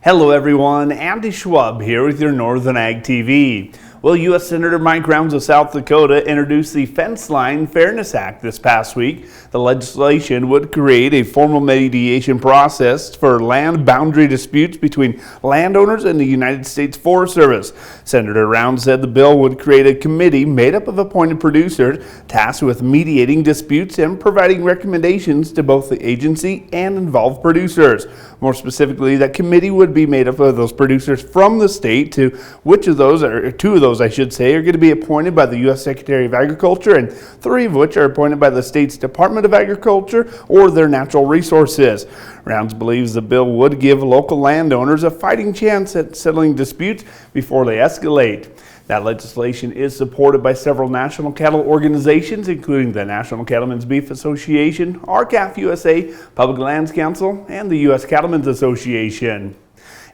Hello everyone, Andy Schwab here with your Northern Ag TV. Well, U.S. Senator Mike Rounds of South Dakota introduced the Fence Line Fairness Act this past week. The legislation would create a formal mediation process for land boundary disputes between landowners and the United States Forest Service. Senator Rounds said the bill would create a committee made up of appointed producers tasked with mediating disputes and providing recommendations to both the agency and involved producers. More specifically, that committee would be made up of those producers from the state, to which of those, or two of those I should say, are going to be appointed by the U.S. Secretary of Agriculture, and three of which are appointed by the state's Department of Agriculture or their natural resources. Rounds believes the bill would give local landowners a fighting chance at settling disputes before they escalate. That legislation is supported by several national cattle organizations, including the National Cattlemen's Beef Association, RCAF USA, Public Lands Council, and the U.S. Cattlemen's Association.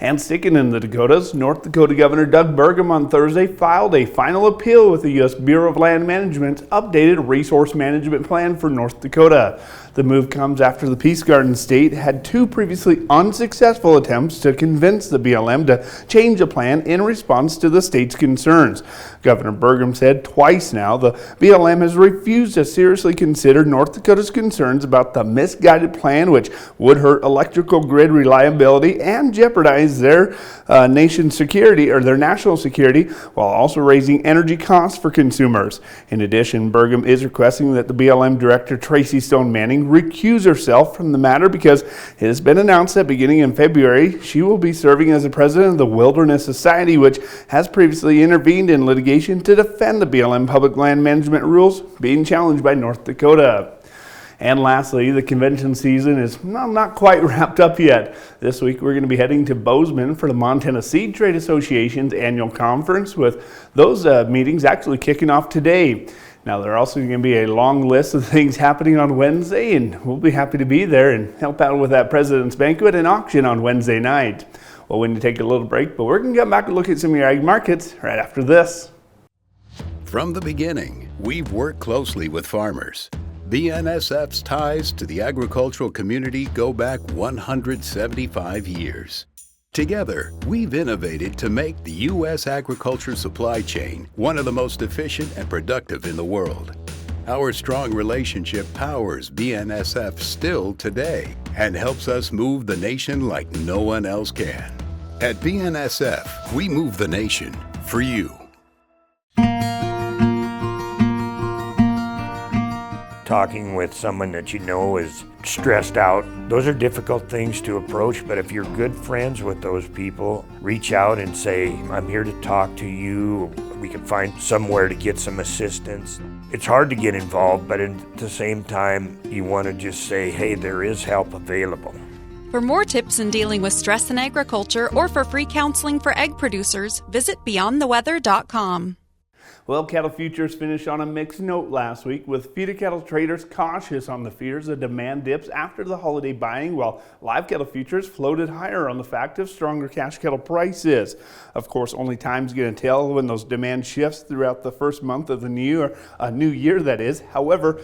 And sticking in the Dakotas, North Dakota Governor Doug Burgum on Thursday filed a final appeal with the U.S. Bureau of Land Management's updated resource management plan for North Dakota. The move comes after the Peace Garden state had two previously unsuccessful attempts to convince the BLM to change the plan in response to the state's concerns. Governor Burgum said twice now the BLM has refused to seriously consider North Dakota's concerns about the misguided plan, which would hurt electrical grid reliability and jeopardize their nation's security, or their national security, while also raising energy costs for consumers. In addition, Burgum is requesting that the BLM Director Tracy Stone Manning recuse herself from the matter because it has been announced that beginning in February she will be serving as the president of the Wilderness Society, which has previously intervened in litigation to defend the BLM public land management rules being challenged by North Dakota. And lastly, the convention season is not quite wrapped up yet. This week we're going to be heading to Bozeman for the Montana Seed Trade Association's annual conference, with those meetings actually kicking off today. Now, there are also going to be a long list of things happening on Wednesday, and we'll be happy to be there and help out with that President's Banquet and auction on Wednesday night. Well, we need to take a little break, but we're going to get back and look at some of your ag markets right after this. From the beginning, we've worked closely with farmers. BNSF's ties to the agricultural community go back 175 years. Together, we've innovated to make the U.S. agriculture supply chain one of the most efficient and productive in the world. Our strong relationship powers BNSF still today and helps us move the nation like no one else can. At BNSF, we move the nation for you. Talking with someone that you know is stressed out, those are difficult things to approach, but if you're good friends with those people, reach out and say, I'm here to talk to you. We can find somewhere to get some assistance. It's hard to get involved, but at the same time, you want to just say, hey, there is help available. For more tips in dealing with stress in agriculture or for free counseling for egg producers, visit beyondtheweather.com. Well, cattle futures finished on a mixed note last week, with feeder cattle traders cautious on the fears of demand dips after the holiday buying, while live cattle futures floated higher on the fact of stronger cash cattle prices. Of course, only time's going to tell when those demand shifts throughout the first month of the new year, that is. However,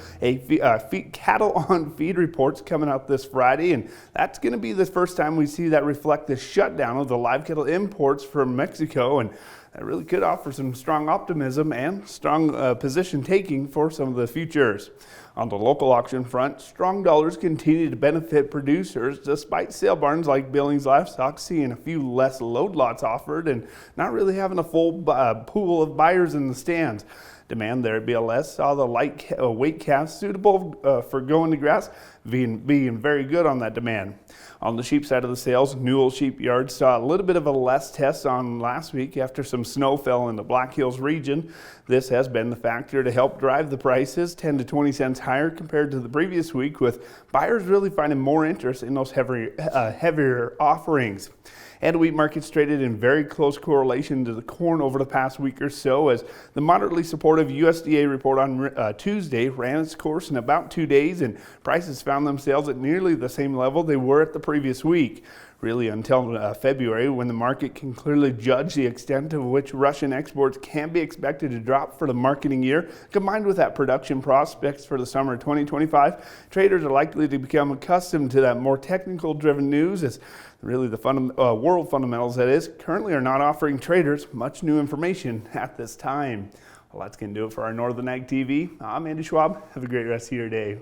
cattle on feed reports coming out this Friday, and that's going to be the first time we see that reflect the shutdown of the live cattle imports from Mexico, and that really could offer some strong optimism and strong position taking for some of the futures. On the local auction front, strong dollars continue to benefit producers despite sale barns like Billings Livestock seeing a few less load lots offered and not really having a full pool of buyers in the stands. Demand there at BLS saw the light weight calves suitable for going to grass being very good on that demand. On the sheep side of the sales, Newell Sheep Yards saw a little bit of a less test on last week after some snow fell in the Black Hills region. This has been the factor to help drive the prices 10 to 20 cents higher compared to the previous week, with buyers really finding more interest in those heavier offerings. And wheat markets traded in very close correlation to the corn over the past week or so, as the moderately supportive USDA report on Tuesday ran its course in about 2 days, and prices found themselves at nearly the same level they were at the previous week. really until February, when the market can clearly judge the extent of which Russian exports can be expected to drop for the marketing year. Combined with that production prospects for the summer 2025, traders are likely to become accustomed to that more technical driven news, as really the world fundamentals, that is, currently are not offering traders much new information at this time. Well, that's going to do it for our Northern Ag TV. I'm Andy Schwab. Have a great rest of your day.